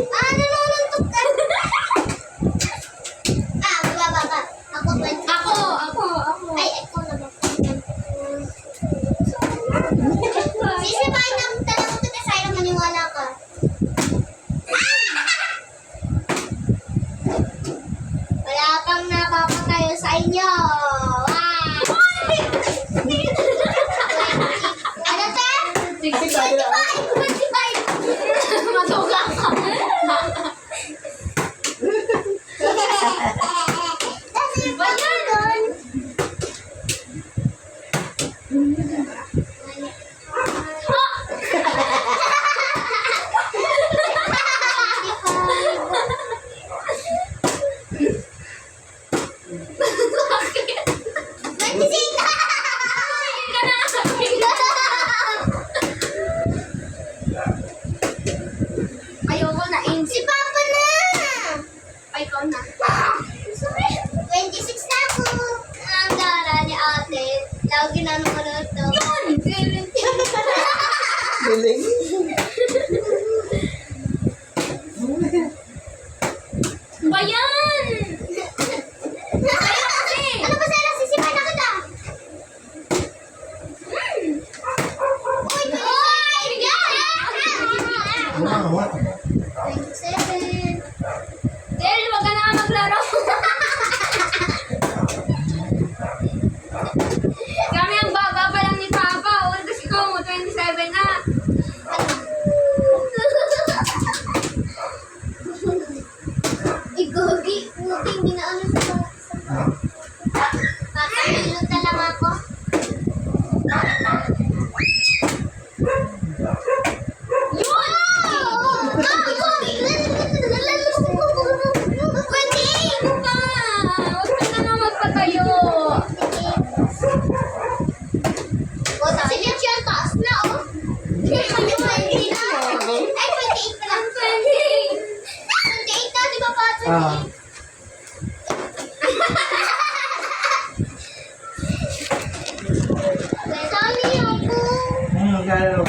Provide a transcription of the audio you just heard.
Nanununtok ka. Baba ka. Ako. Ay, ikaw na ba? Sisipain ang tanong ko kasi sa'yo maniwala ka. Wala kang napapatayo sa inyo. Ano te? 25. Matuga ka. Ba yan? Ayoko na, Si Papa na! Ay, ikaw na. 26 na ako. Ang dara ni ate. Lagi na nung ano ito. Yun! Galing. Ba yan? Ano ba sa'yo? Sisipan na kita. Uy! What? 27. Del, wag ka na nga maglaro. Kami ang baba pa lang ni Papa. O, tapos ikaw mo, 27 na. Igugi. Hindi na ano sa Kakahilot na lang ako. Yun! Pa! Huwag ka na nga magpatayo. Sige, siya, taas na, oh. Ay, 20 na. Ay, 28 na lang. 28 na, di ba pa? 28. Sorry ako. Kaya